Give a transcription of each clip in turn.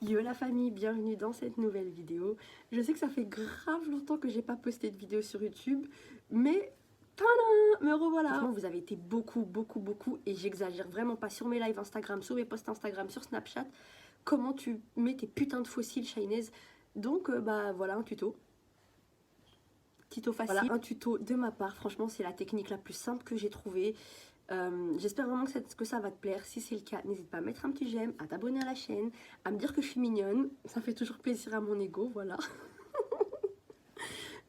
Yo la famille, bienvenue dans cette nouvelle vidéo. Je sais que ça fait grave longtemps que j'ai pas posté de vidéo sur YouTube, mais tadam, me revoilà. Franchement, vous avez été beaucoup et j'exagère vraiment pas sur mes lives Instagram, sur mes posts Instagram, sur Snapchat. Comment tu mets tes putains de fossiles Shinez. Donc bah voilà un tuto. Tuto facile. Voilà un tuto de ma part. Franchement, c'est la technique la plus simple que j'ai trouvée. J'espère vraiment que ça va te plaire. Si c'est le cas, n'hésite pas à mettre un petit j'aime, à t'abonner à la chaîne, à me dire que je suis mignonne. Ça fait toujours plaisir à mon ego, voilà.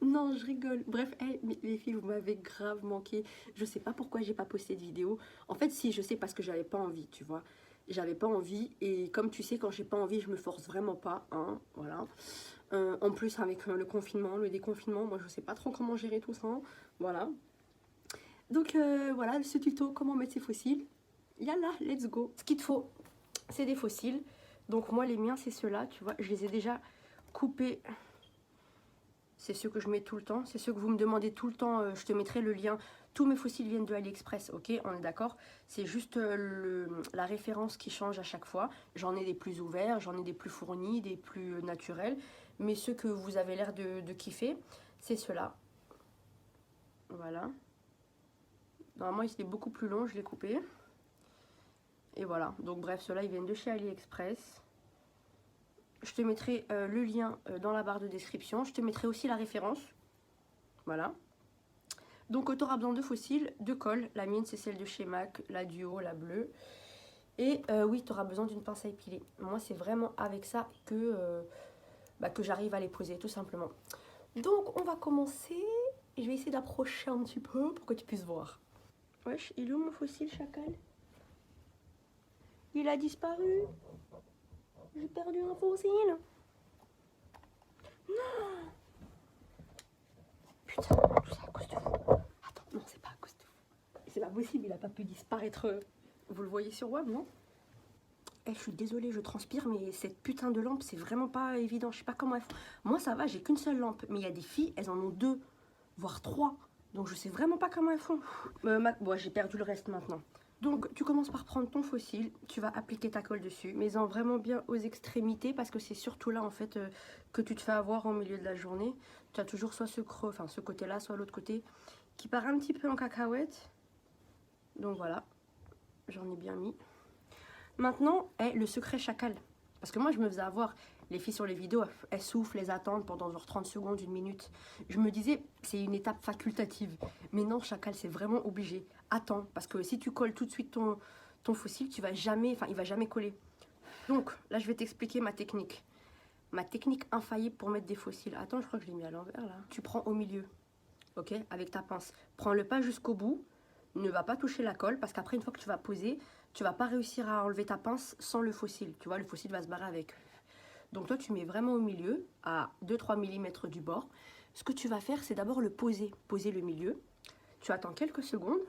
Non, je rigole. Bref, hey, les filles, vous m'avez grave manqué. Je sais pas pourquoi j'ai pas posté de vidéo. En fait, si, je sais parce que j'avais pas envie, tu vois. J'avais pas envie et comme tu sais, quand j'ai pas envie, je me force vraiment pas, hein, voilà. En plus, avec le confinement, le déconfinement, moi je sais pas trop comment gérer tout ça, hein, voilà. Donc voilà, ce tuto, comment mettre ses fossiles. Yalla, let's go. Ce qu'il te faut, c'est des fossiles. Donc moi, les miens, c'est ceux-là, tu vois. Je les ai déjà coupés. C'est ceux que je mets tout le temps. C'est ceux que vous me demandez tout le temps. Je te mettrai le lien. Tous mes fossiles viennent de AliExpress, ok? On est d'accord? C'est juste la référence qui change à chaque fois. J'en ai des plus ouverts, j'en ai des plus fournis, des plus naturels. Mais ceux que vous avez l'air de kiffer, c'est ceux-là. Voilà. Normalement, il était beaucoup plus long, je l'ai coupé. Et voilà, donc bref, ceux-là, ils viennent de chez AliExpress. Je te mettrai le lien dans la barre de description. Je te mettrai aussi la référence. Voilà. Donc, tu auras besoin de fossiles, de colle. La mienne, c'est celle de chez MAC, la Duo, la bleue. Et oui, tu auras besoin d'une pince à épiler. Moi, c'est vraiment avec ça que j'arrive à les poser, tout simplement. Donc, on va commencer. Je vais essayer d'approcher un petit peu pour que tu puisses voir. Wesh, il est où mon fossile, chacal? Il a disparu. J'ai perdu un fossile. Non. Putain, tout ça à cause de vous. Attends, non, c'est pas à cause de vous. C'est pas possible, il a pas pu disparaître. Vous le voyez sur web, non? Eh, je suis désolée, je transpire, mais cette putain de lampe, c'est vraiment pas évident. Je sais pas comment elles font. Moi, ça va, j'ai qu'une seule lampe. Mais il y a des filles, elles en ont 2, voire 3. Donc, je sais vraiment pas comment elles font. Bon, j'ai perdu le reste maintenant. Donc, tu commences par prendre ton fossile, tu vas appliquer ta colle dessus, mais en vraiment bien aux extrémités, parce que c'est surtout là, en fait, que tu te fais avoir au milieu de la journée. Tu as toujours soit ce creux, enfin ce côté-là, soit l'autre côté, qui part un petit peu en cacahuète. Donc voilà, j'en ai bien mis. Maintenant, le secret chacal. Parce que moi, je me faisais avoir, les filles sur les vidéos, elles soufflent, elles attendent pendant genre 30 secondes, 1 minute. Je me disais, c'est une étape facultative. Mais non, chacal, c'est vraiment obligé. Attends, parce que si tu colles tout de suite ton fossile, tu vas jamais, il va jamais coller. Donc, là, je vais t'expliquer ma technique. Ma technique infaillible pour mettre des fossiles. Attends, je crois que je l'ai mis à l'envers, là. Tu prends au milieu, ok, avec ta pince. Prends-le pas jusqu'au bout. Ne va pas toucher la colle, parce qu'après, une fois que tu vas poser, tu vas pas réussir à enlever ta pince sans le fossile. Tu vois, le fossile va se barrer avec. Donc toi, tu mets vraiment au milieu, à 2-3 mm du bord. Ce que tu vas faire, c'est d'abord le poser. Poser le milieu. Tu attends quelques secondes.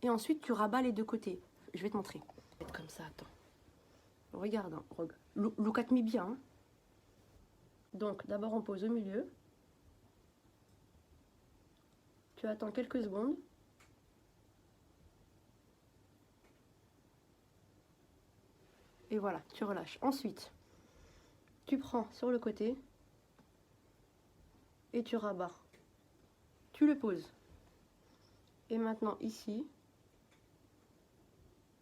Et ensuite, tu rabats les deux côtés. Je vais te montrer. Comme ça, attends. Regarde, hein, look at me bien. Hein. Donc, d'abord, on pose au milieu. Tu attends quelques secondes. Et voilà, tu relâches. Ensuite, tu prends sur le côté et tu rabats. Tu le poses. Et maintenant, ici,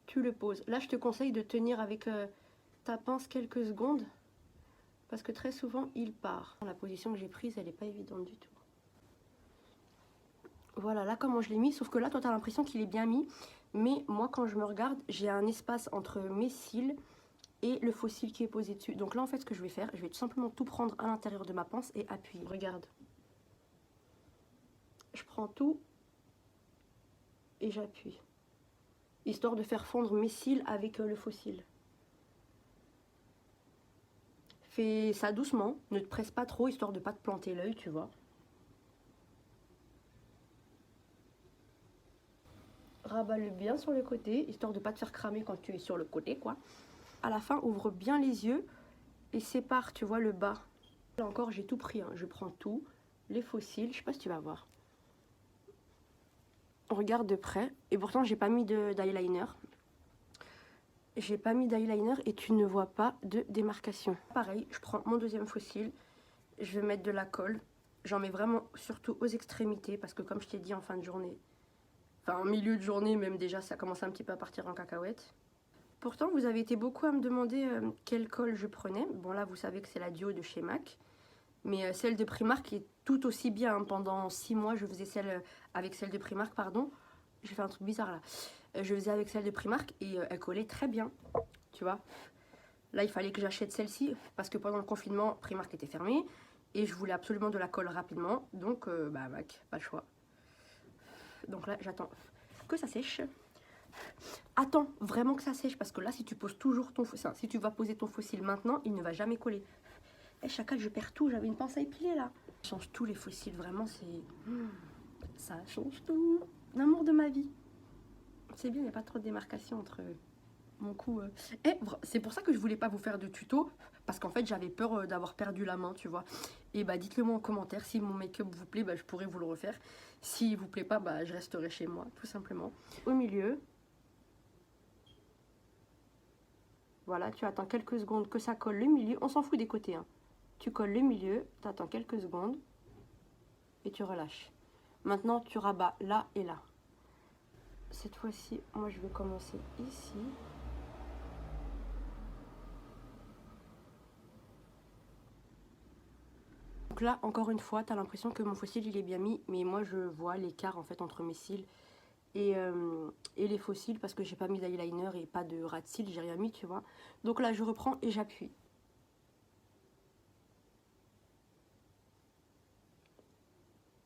tu le poses. Là, je te conseille de tenir avec ta pince quelques secondes parce que très souvent, il part. La position que j'ai prise, elle n'est pas évidente du tout. Voilà, là, comment je l'ai mis, sauf que là, toi, tu as l'impression qu'il est bien mis. Mais moi, quand je me regarde, j'ai un espace entre mes cils et le fossile qui est posé dessus. Donc là, en fait, ce que je vais faire, je vais tout simplement tout prendre à l'intérieur de ma pince et appuyer. Regarde. Je prends tout et j'appuie. Histoire de faire fondre mes cils avec le fossile. Fais ça doucement, ne te presse pas trop, histoire de pas te planter l'œil, tu vois. Rabat-le bien sur le côté, histoire de pas te faire cramer quand tu es sur le côté, quoi. À la fin, ouvre bien les yeux et sépare, tu vois, le bas. Là encore, j'ai tout pris, hein. Je prends tout, les fossiles, je sais pas si tu vas voir. Regarde de près, et pourtant, j'ai pas mis d'eyeliner. j'ai pas mis d'eyeliner et tu ne vois pas de démarcation. Pareil, je prends mon deuxième fossile, je vais mettre de la colle. J'en mets vraiment surtout aux extrémités parce que comme je t'ai dit en fin de journée, enfin en milieu de journée même déjà, ça commence un petit peu à partir en cacahuète. Pourtant, vous avez été beaucoup à me demander quelle colle je prenais. Bon là, vous savez que c'est la Duo de chez MAC. Mais celle de Primark est tout aussi bien. Hein. Pendant 6 mois, je faisais celle avec celle de Primark, pardon. J'ai fait un truc bizarre là. Je faisais avec celle de Primark et elle collait très bien. Tu vois. Là, il fallait que j'achète celle-ci parce que pendant le confinement, Primark était fermé. Et je voulais absolument de la colle rapidement. Donc, bah, MAC, pas le choix. Donc là, j'attends que ça sèche. Attends vraiment que ça sèche parce que là, si tu poses toujours ton fossile, si tu vas poser ton fossile maintenant, il ne va jamais coller. Eh, chacal, je perds tout, j'avais une pince à épiler là. Ça change tous les fossiles, vraiment, c'est... Ça change tout. L'amour de ma vie. C'est bien, il n'y a pas trop de démarcation entre mon cou. Et c'est pour ça que je voulais pas vous faire de tuto, parce qu'en fait, j'avais peur d'avoir perdu la main, tu vois. Et bah, dites-le moi en commentaire, si mon make-up vous plaît, bah, je pourrais vous le refaire. S'il vous plaît pas, bah, je resterai chez moi, tout simplement. Au milieu. Voilà, tu attends quelques secondes que ça colle le milieu. On s'en fout des côtés, hein. Tu colles le milieu, tu attends quelques secondes et tu relâches. Maintenant, tu rabats là et là. Cette fois-ci, moi, je vais commencer ici. Donc là, encore une fois, tu as l'impression que mon fossile, il est bien mis. Mais moi, je vois l'écart, en fait, entre mes cils et les faux cils parce que j'ai pas mis d'eyeliner et pas de ras de cils. J'ai rien mis, tu vois. Donc là, je reprends et j'appuie.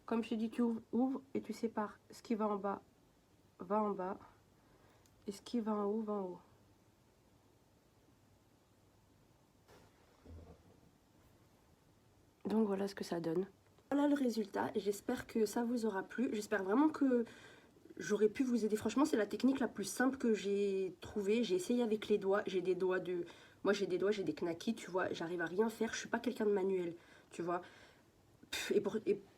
Comme je te dis, tu ouvres et tu sépares ce qui va en bas, va en bas. Et ce qui va en haut, va en haut. Donc voilà ce que ça donne. Voilà le résultat. J'espère que ça vous aura plu. J'espère vraiment que j'aurais pu vous aider. Franchement, c'est la technique la plus simple que j'ai trouvée. J'ai essayé avec les doigts. J'ai des doigts de... Moi, j'ai des doigts, j'ai des knackis, tu vois. J'arrive à rien faire. Je suis pas quelqu'un de manuel, tu vois. Et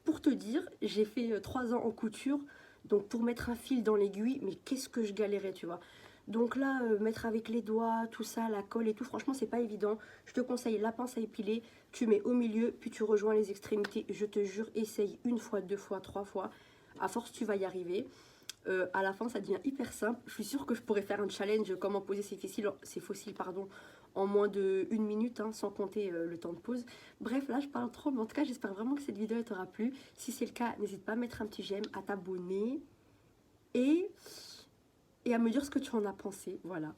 pour te dire, j'ai fait 3 ans en couture. Donc pour mettre un fil dans l'aiguille, mais qu'est-ce que je galérais, tu vois. Donc là, mettre avec les doigts, tout ça, la colle et tout, franchement, c'est pas évident. Je te conseille la pince à épiler, tu mets au milieu, puis tu rejoins les extrémités. Je te jure, essaye 1 fois, 2 fois, 3 fois. À force, tu vas y arriver. À la fin, ça devient hyper simple. Je suis sûre que je pourrais faire un challenge, comment poser ces fossiles pardon, en moins de 1 minute, hein, sans compter le temps de pause. Bref, là, je parle trop, mais en tout cas, j'espère vraiment que cette vidéo t'aura plu. Si c'est le cas, n'hésite pas à mettre un petit j'aime, à t'abonner et à me dire ce que tu en as pensé. Voilà.